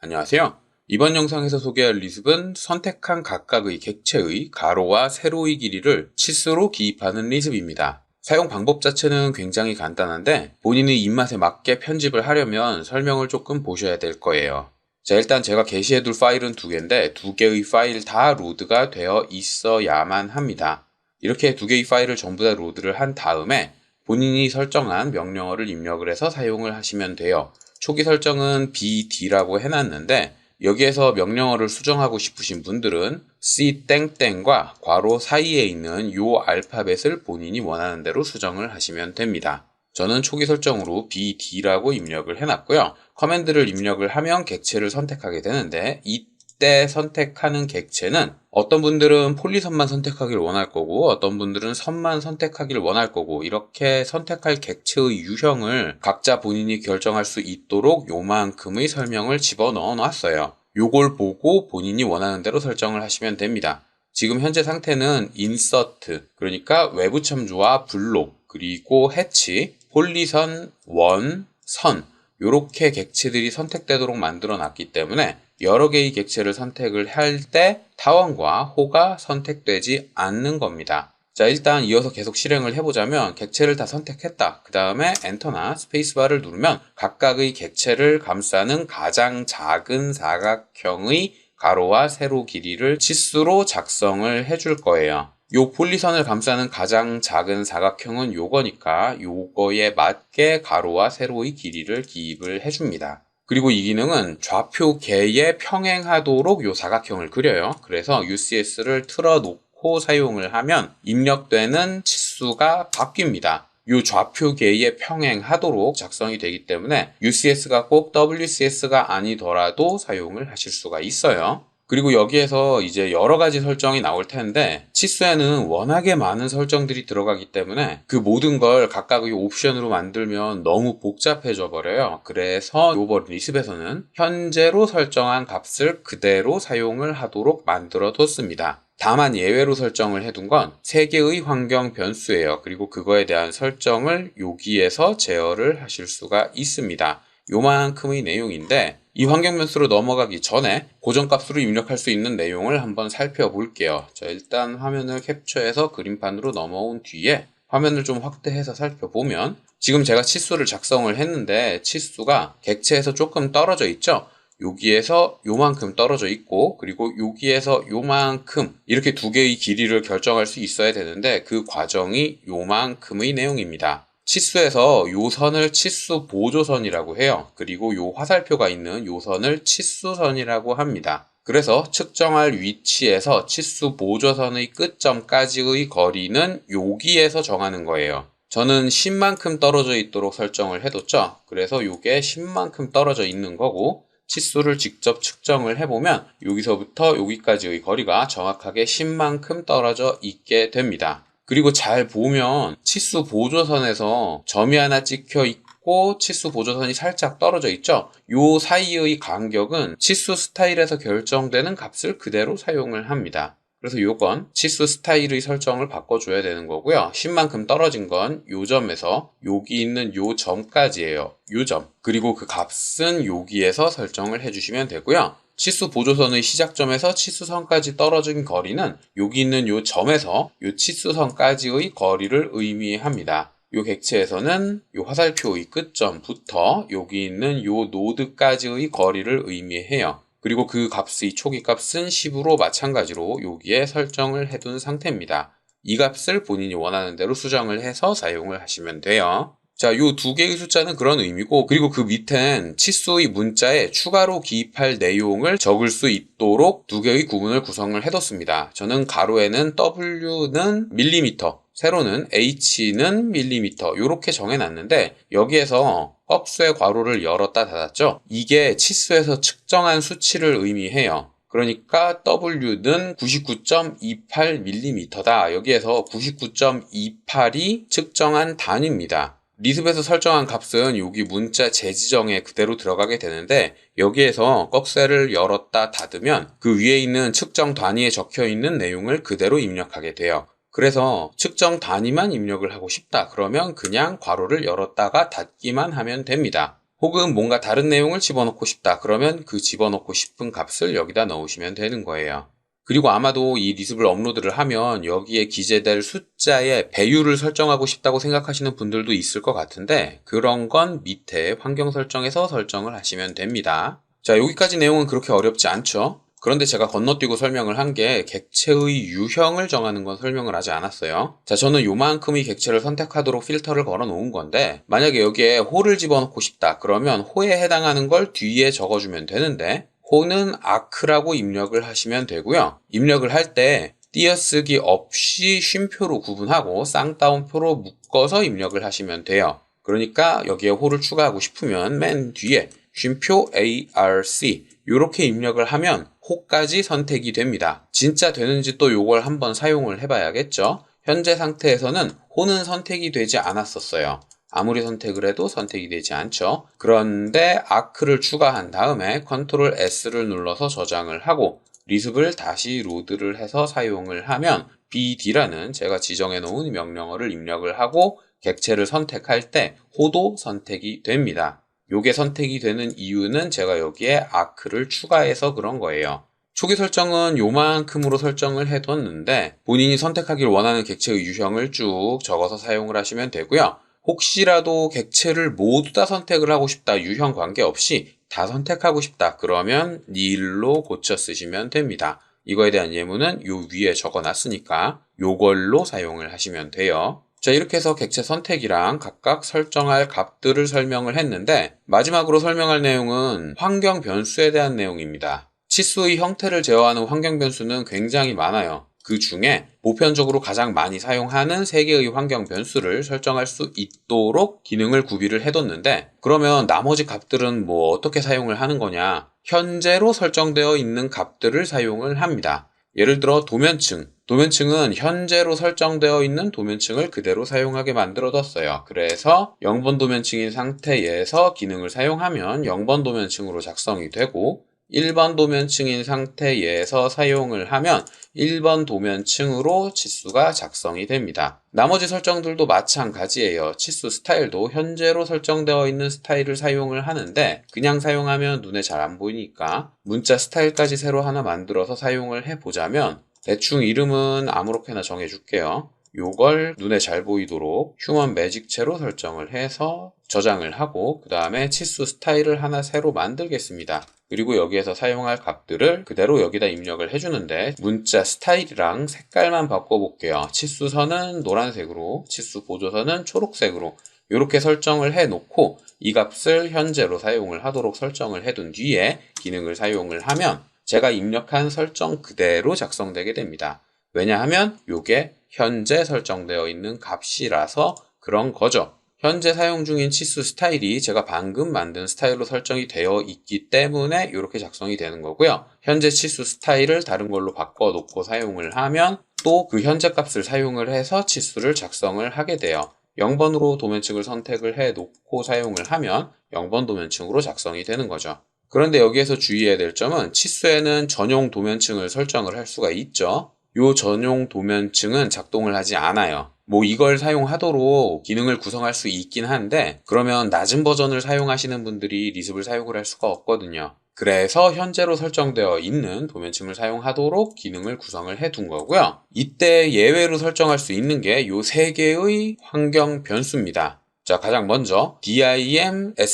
안녕하세요. 이번 영상에서 소개할 리습은 선택한 각각의 객체의 가로와 세로의 길이를 치수로 기입하는 리습입니다. 사용 방법 자체는 굉장히 간단한데 본인의 입맛에 맞게 편집을 하려면 설명을 조금 보셔야 될 거예요. 자, 일단 제가 게시해둘 파일은 두 개인데 두 개의 파일 다 로드가 되어 있어야만 합니다. 이렇게 두 개의 파일을 전부 다 로드를 한 다음에 본인이 설정한 명령어를 입력을 해서 사용을 하시면 돼요. 초기 설정은 bd라고 해놨는데 여기에서 명령어를 수정하고 싶으신 분들은 c 땡땡과 괄호 사이에 있는 요 알파벳을 본인이 원하는 대로 수정을 하시면 됩니다. 저는 초기 설정으로 bd라고 입력을 해놨고요. 커맨드를 입력을 하면 객체를 선택하게 되는데 이때 선택하는 객체는 어떤 분들은 폴리선만 선택하길 원할 거고 어떤 분들은 선만 선택하길 원할 거고 이렇게 선택할 객체의 유형을 각자 본인이 결정할 수 있도록 요만큼의 설명을 집어넣어 놨어요. 요걸 보고 본인이 원하는 대로 설정을 하시면 됩니다. 지금 현재 상태는 인서트, 그러니까 외부 참조와 블록, 그리고 해치, 폴리선, 원, 선 요렇게 객체들이 선택되도록 만들어 놨기 때문에 여러 개의 객체를 선택을 할 때 타원과 호가 선택되지 않는 겁니다. 자, 일단 이어서 계속 실행을 해보자면 객체를 다 선택했다. 그 다음에 엔터나 스페이스바를 누르면 각각의 객체를 감싸는 가장 작은 사각형의 가로와 세로 길이를 치수로 작성을 해줄 거예요. 요 폴리선을 감싸는 가장 작은 사각형은 요거니까 요거에 맞게 가로와 세로의 길이를 기입을 해줍니다. 그리고 이 기능은 좌표계에 평행하도록 요 사각형을 그려요. 그래서 UCS를 틀어놓고 사용을 하면 입력되는 치수가 바뀝니다. 요 좌표계에 평행하도록 작성이 되기 때문에 UCS가 꼭 WCS가 아니더라도 사용을 하실 수가 있어요. 그리고 여기에서 이제 여러 가지 설정이 나올 텐데 치수에는 워낙에 많은 설정들이 들어가기 때문에 그 모든 걸 각각의 옵션으로 만들면 너무 복잡해져 버려요. 그래서 이번 리습에서는 현재로 설정한 값을 그대로 사용을 하도록 만들어 뒀습니다. 다만 예외로 설정을 해둔 건 3개의 환경 변수예요. 그리고 그거에 대한 설정을 여기에서 제어를 하실 수가 있습니다. 요만큼의 내용인데 이 환경 변수로 넘어가기 전에 고정값으로 입력할 수 있는 내용을 한번 살펴볼게요. 자, 일단 화면을 캡처해서 그림판으로 넘어온 뒤에 화면을 좀 확대해서 살펴보면 지금 제가 치수를 작성을 했는데 치수가 객체에서 조금 떨어져 있죠? 여기에서 요만큼 떨어져 있고 그리고 여기에서 요만큼 이렇게 두 개의 길이를 결정할 수 있어야 되는데 그 과정이 요만큼의 내용입니다. 치수에서 요 선을 치수 보조선이라고 해요. 그리고 요 화살표가 있는 요 선을 치수선이라고 합니다. 그래서 측정할 위치에서 치수 보조선의 끝점까지의 거리는 여기에서 정하는 거예요. 저는 10만큼 떨어져 있도록 설정을 해뒀죠. 그래서 요게 10만큼 떨어져 있는 거고 치수를 직접 측정을 해보면 여기서부터 여기까지의 거리가 정확하게 10만큼 떨어져 있게 됩니다. 그리고 잘 보면 치수 보조선에서 점이 하나 찍혀 있고 치수 보조선이 살짝 떨어져 있죠. 요 사이의 간격은 치수 스타일에서 결정되는 값을 그대로 사용을 합니다. 그래서 요건 치수 스타일의 설정을 바꿔줘야 되는 거고요. 10만큼 떨어진 건 요 점에서 여기 있는 요 점까지예요. 요 점. 그리고 그 값은 여기에서 설정을 해주시면 되고요. 치수 보조선의 시작점에서 치수선까지 떨어진 거리는 여기 있는 요 점에서 요 치수선까지의 거리를 의미합니다. 요 객체에서는 요 화살표의 끝점부터 여기 있는 요 노드까지의 거리를 의미해요. 그리고 그 값의 초기 값은 10으로 마찬가지로 여기에 설정을 해둔 상태입니다. 이 값을 본인이 원하는 대로 수정을 해서 사용을 하시면 돼요. 자, 요 두 개의 숫자는 그런 의미고 그리고 그 밑엔 치수의 문자에 추가로 기입할 내용을 적을 수 있도록 두 개의 구문을 구성을 해뒀습니다. 저는 가로에는 W는 밀리미터, 세로는 H는 밀리미터 이렇게 정해놨는데 여기에서 꺽수의 괄호를 열었다 닫았죠. 이게 치수에서 측정한 수치를 의미해요. 그러니까 W는 99.28mm다. 여기에서 99.28이 측정한 단위입니다. 리습에서 설정한 값은 여기 문자 재지정에 그대로 들어가게 되는데 여기에서 꺽쇠를 열었다 닫으면 그 위에 있는 측정 단위에 적혀 있는 내용을 그대로 입력하게 돼요. 그래서 측정 단위만 입력을 하고 싶다. 그러면 그냥 괄호를 열었다가 닫기만 하면 됩니다. 혹은 뭔가 다른 내용을 집어넣고 싶다. 그러면 그 집어넣고 싶은 값을 여기다 넣으시면 되는 거예요. 그리고 아마도 이 리습을 업로드를 하면 여기에 기재될 숫자의 배율을 설정하고 싶다고 생각하시는 분들도 있을 것 같은데 그런 건 밑에 환경 설정에서 설정을 하시면 됩니다. 자, 여기까지 내용은 그렇게 어렵지 않죠? 그런데 제가 건너뛰고 설명을 한 게 객체의 유형을 정하는 건 설명을 하지 않았어요. 자, 저는 요만큼의 객체를 선택하도록 필터를 걸어 놓은 건데 만약에 여기에 호를 집어넣고 싶다. 그러면 호에 해당하는 걸 뒤에 적어주면 되는데 호는 아크라고 입력을 하시면 되고요. 입력을 할 때 띄어쓰기 없이 쉼표로 구분하고 쌍따옴표로 묶어서 입력을 하시면 돼요. 그러니까 여기에 호를 추가하고 싶으면 맨 뒤에 쉼표 ARC 이렇게 입력을 하면 호까지 선택이 됩니다. 진짜 되는지 또 요걸 한번 사용을 해봐야겠죠. 현재 상태에서는 호는 선택이 되지 않았었어요. 아무리 선택을 해도 선택이 되지 않죠. 그런데 아크를 추가한 다음에 컨트롤 S를 눌러서 저장을 하고 리습을 다시 로드를 해서 사용을 하면 bd라는 제가 지정해 놓은 명령어를 입력을 하고 객체를 선택할 때 호도 선택이 됩니다. 요게 선택이 되는 이유는 제가 여기에 아크를 추가해서 그런 거예요. 초기 설정은 요만큼으로 설정을 해뒀는데 본인이 선택하길 원하는 객체의 유형을 쭉 적어서 사용을 하시면 되고요. 혹시라도 객체를 모두 다 선택을 하고 싶다, 유형 관계없이 다 선택하고 싶다, 그러면 nil로 고쳐 쓰시면 됩니다. 이거에 대한 예문은 요 위에 적어놨으니까 요걸로 사용을 하시면 돼요. 자, 이렇게 해서 객체 선택이랑 각각 설정할 값들을 설명을 했는데 마지막으로 설명할 내용은 환경 변수에 대한 내용입니다. 치수의 형태를 제어하는 환경 변수는 굉장히 많아요. 그 중에 보편적으로 가장 많이 사용하는 3개의 환경 변수를 설정할 수 있도록 기능을 구비를 해뒀는데 그러면 나머지 값들은 뭐 어떻게 사용을 하는 거냐? 현재로 설정되어 있는 값들을 사용을 합니다. 예를 들어 도면층은 현재로 설정되어 있는 도면층을 그대로 사용하게 만들어뒀어요. 그래서 0번 도면층인 상태에서 기능을 사용하면 0번 도면층으로 작성이 되고 1번 도면층인 상태에서 사용을 하면 1번 도면층으로 치수가 작성이 됩니다. 나머지 설정들도 마찬가지예요. 치수 스타일도 현재로 설정되어 있는 스타일을 사용을 하는데 그냥 사용하면 눈에 잘 안 보이니까 문자 스타일까지 새로 하나 만들어서 사용을 해보자면 대충 이름은 아무렇게나 정해줄게요. 요걸 눈에 잘 보이도록 휴먼 매직체로 설정을 해서 저장을 하고 그 다음에 치수 스타일을 하나 새로 만들겠습니다. 그리고 여기에서 사용할 값들을 그대로 여기다 입력을 해주는데 문자 스타일이랑 색깔만 바꿔볼게요. 치수선은 노란색으로, 치수 보조선은 초록색으로 이렇게 설정을 해놓고 이 값을 현재로 사용을 하도록 설정을 해둔 뒤에 기능을 사용을 하면 제가 입력한 설정 그대로 작성되게 됩니다. 왜냐하면 이게 현재 설정되어 있는 값이라서 그런 거죠. 현재 사용 중인 치수 스타일이 제가 방금 만든 스타일로 설정이 되어 있기 때문에 이렇게 작성이 되는 거고요. 현재 치수 스타일을 다른 걸로 바꿔놓고 사용을 하면 또 그 현재 값을 사용을 해서 치수를 작성을 하게 돼요. 0번으로 도면층을 선택을 해놓고 사용을 하면 0번 도면층으로 작성이 되는 거죠. 그런데 여기에서 주의해야 될 점은 치수에는 전용 도면층을 설정을 할 수가 있죠. 이 전용 도면층은 작동을 하지 않아요. 뭐 이걸 사용하도록 기능을 구성할 수 있긴 한데 그러면 낮은 버전을 사용하시는 분들이 리습을 사용을 할 수가 없거든요. 그래서 현재로 설정되어 있는 도면층을 사용하도록 기능을 구성을 해둔 거고요. 이때 예외로 설정할 수 있는 게 이 3개의 환경 변수입니다. 자, 가장 먼저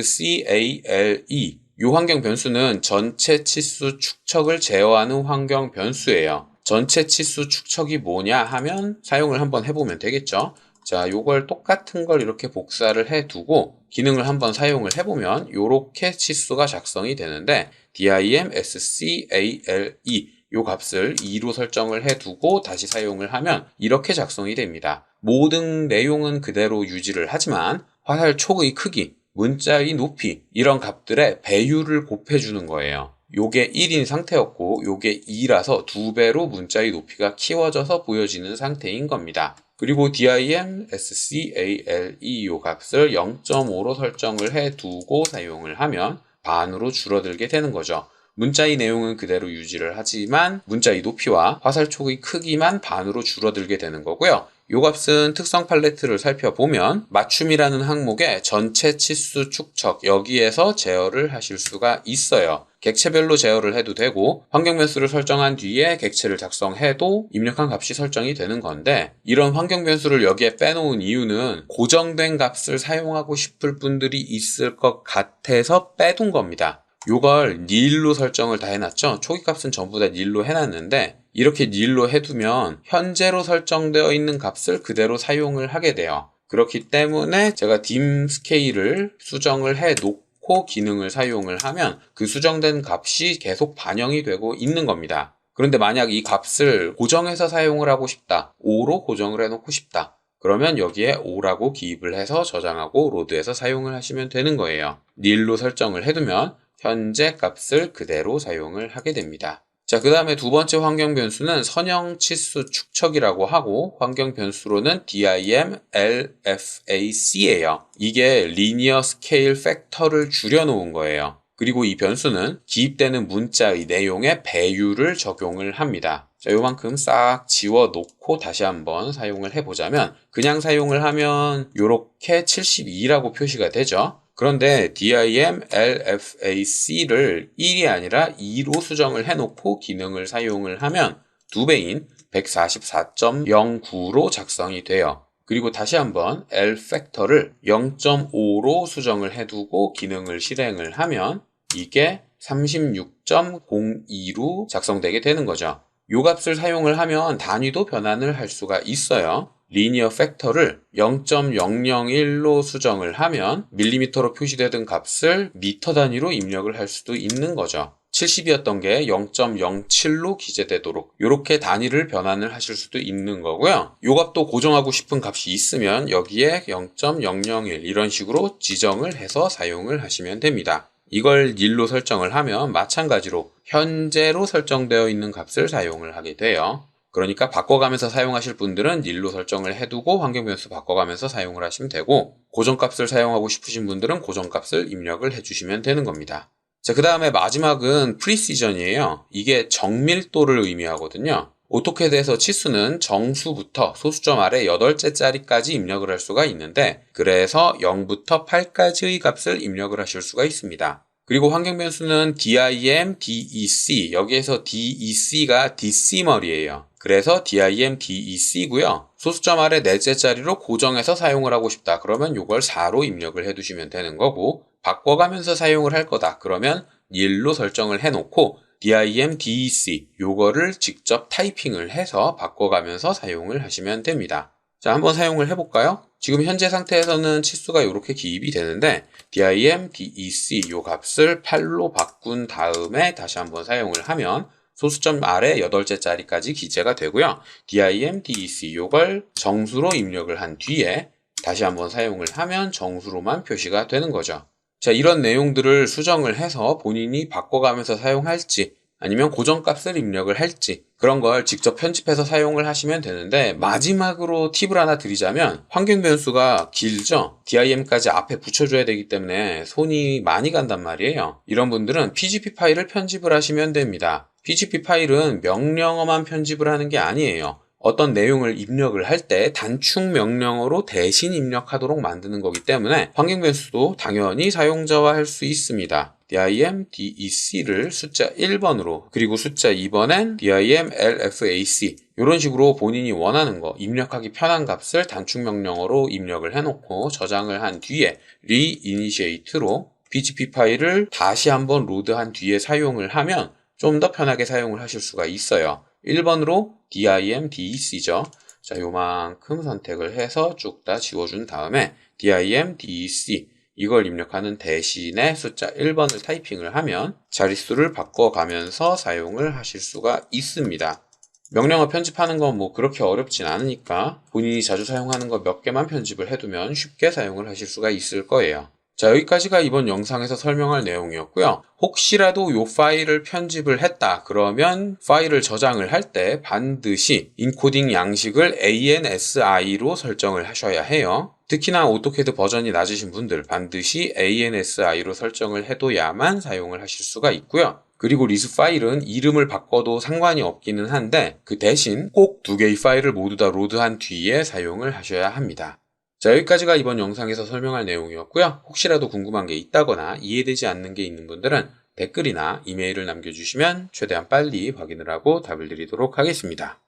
dimscale 이 환경 변수는 전체 치수 축척을 제어하는 환경 변수예요. 전체 치수 축척이 뭐냐 하면 사용을 한번 해보면 되겠죠. 자, 요걸 똑같은 걸 이렇게 복사를 해두고 기능을 한번 사용을 해보면 요렇게 치수가 작성이 되는데 dimscale 요 값을 2로 설정을 해두고 다시 사용을 하면 이렇게 작성이 됩니다. 모든 내용은 그대로 유지를 하지만 화살 촉의 크기, 문자의 높이 이런 값들의 배율을 곱해주는 거예요. 요게 1인 상태였고 요게 2라서 2배로 문자의 높이가 키워져서 보여지는 상태인 겁니다. 그리고 dimscale 요 값을 0.5로 설정을 해두고 사용을 하면 반으로 줄어들게 되는 거죠. 문자의 내용은 그대로 유지를 하지만 문자의 높이와 화살촉의 크기만 반으로 줄어들게 되는 거고요. 이 값은 특성 팔레트를 살펴보면 맞춤이라는 항목에 전체 치수 축척 여기에서 제어를 하실 수가 있어요. 객체별로 제어를 해도 되고 환경 변수를 설정한 뒤에 객체를 작성해도 입력한 값이 설정이 되는 건데, 이런 환경 변수를 여기에 빼놓은 이유는 고정된 값을 사용하고 싶을 분들이 있을 것 같아서 빼둔 겁니다. 요걸 nil로 설정을 다 해놨죠. 초기 값은 전부 다 nil로 해놨는데, 이렇게 nil로 해두면 현재로 설정되어 있는 값을 그대로 사용을 하게 돼요. 그렇기 때문에 제가 dim 스케일을 수정을 해 놓고 기능을 사용을 하면 그 수정된 값이 계속 반영이 되고 있는 겁니다. 그런데 만약 이 값을 고정해서 사용을 하고 싶다, 5로 고정을 해놓고 싶다, 그러면 여기에 5라고 기입을 해서 저장하고 로드해서 사용을 하시면 되는 거예요. nil로 설정을 해두면 현재 값을 그대로 사용을 하게 됩니다. 자, 그 다음에 두 번째 환경 변수는 선형 치수 축척이라고 하고, 환경 변수로는 dim lfac예요. 이게 linear scale factor를 줄여놓은 거예요. 그리고 이 변수는 기입되는 문자의 내용에 배율을 적용을 합니다. 자, 요만큼 싹 지워놓고 다시 한번 사용을 해보자면, 그냥 사용을 하면 요렇게 72라고 표시가 되죠. 그런데 dim lfac를 1이 아니라 2로 수정을 해놓고 기능을 사용을 하면 2배인 144.09로 작성이 돼요. 그리고 다시 한번 lfactor를 0.5로 수정을 해두고 기능을 실행을 하면 이게 36.02로 작성되게 되는 거죠. 요 값을 사용을 하면 단위도 변환을 할 수가 있어요. 리니어 팩터를 0.001로 수정을 하면 밀리미터로 표시되던 값을 미터 단위로 입력을 할 수도 있는 거죠. 70이었던 게 0.07로 기재되도록 이렇게 단위를 변환을 하실 수도 있는 거고요. 요 값도 고정하고 싶은 값이 있으면 여기에 0.001 이런 식으로 지정을 해서 사용을 하시면 됩니다. 이걸 nil로 설정을 하면 마찬가지로 현재로 설정되어 있는 값을 사용을 하게 돼요. 그러니까 바꿔가면서 사용하실 분들은 nil로 설정을 해두고 환경 변수 바꿔가면서 사용을 하시면 되고, 고정값을 사용하고 싶으신 분들은 고정값을 입력을 해주시면 되는 겁니다. 자, 그 다음에 마지막은 프리시전이에요. 이게 정밀도를 의미하거든요. 오토캐드에서 치수는 정수부터 소수점 아래 8째짜리까지 입력을 할 수가 있는데, 그래서 0부터 8까지의 값을 입력을 하실 수가 있습니다. 그리고 환경 변수는 dim, dec, 여기에서 dec가 decimal이에요. 그래서 dim, dec고요. 소수점 아래 4째짜리로 고정해서 사용을 하고 싶다, 그러면 이걸 4로 입력을 해두시면 되는 거고, 바꿔가면서 사용을 할 거다, 그러면 nil로 설정을 해놓고 dim, dec 요거를 직접 타이핑을 해서 바꿔가면서 사용을 하시면 됩니다. 자, 한번 사용을 해볼까요? 지금 현재 상태에서는 치수가 이렇게 기입이 되는데 dim, dec 요 값을 8로 바꾼 다음에 다시 한번 사용을 하면 소수점 아래 8째짜리까지 기재가 되고요. dim, dec 요걸 정수로 입력을 한 뒤에 다시 한번 사용을 하면 정수로만 표시가 되는 거죠. 자, 이런 내용들을 수정을 해서 본인이 바꿔가면서 사용할지 아니면 고정값을 입력을 할지 그런 걸 직접 편집해서 사용을 하시면 되는데, 마지막으로 팁을 하나 드리자면 환경 변수가 길죠? dim까지 앞에 붙여줘야 되기 때문에 손이 많이 간단 말이에요. 이런 분들은 pgp 파일을 편집을 하시면 됩니다. pgp 파일은 명령어만 편집을 하는 게 아니에요. 어떤 내용을 입력을 할 때 단축 명령어로 대신 입력하도록 만드는 거기 때문에 환경 변수도 당연히 사용자화 할 수 있습니다. dim, dec를 숫자 1번으로, 그리고 숫자 2번엔 dim, lfac 이런 식으로 본인이 원하는 거, 입력하기 편한 값을 단축 명령어로 입력을 해놓고 저장을 한 뒤에 reinitiate로 pgp 파일을 다시 한번 로드한 뒤에 사용을 하면 좀 더 편하게 사용을 하실 수가 있어요. 1번으로 dim, dec죠. 자, 요만큼 선택을 해서 쭉 다 지워준 다음에 dim, dec 이걸 입력하는 대신에 숫자 1번을 타이핑을 하면 자릿수를 바꿔가면서 사용을 하실 수가 있습니다. 명령어 편집하는 건 뭐 그렇게 어렵진 않으니까 본인이 자주 사용하는 거 몇 개만 편집을 해두면 쉽게 사용을 하실 수가 있을 거예요. 자, 여기까지가 이번 영상에서 설명할 내용이었고요. 혹시라도 이 파일을 편집을 했다 그러면 파일을 저장을 할 때 반드시 인코딩 양식을 ANSI로 설정을 하셔야 해요. 특히나 오토캐드 버전이 낮으신 분들 반드시 ANSI로 설정을 해둬야만 사용을 하실 수가 있고요. 그리고 리습 파일은 이름을 바꿔도 상관이 없기는 한데 그 대신 꼭 2개의 파일을 모두 다 로드한 뒤에 사용을 하셔야 합니다. 자, 여기까지가 이번 영상에서 설명할 내용이었고요. 혹시라도 궁금한 게 있다거나 이해되지 않는 게 있는 분들은 댓글이나 이메일을 남겨주시면 최대한 빨리 확인을 하고 답을 드리도록 하겠습니다.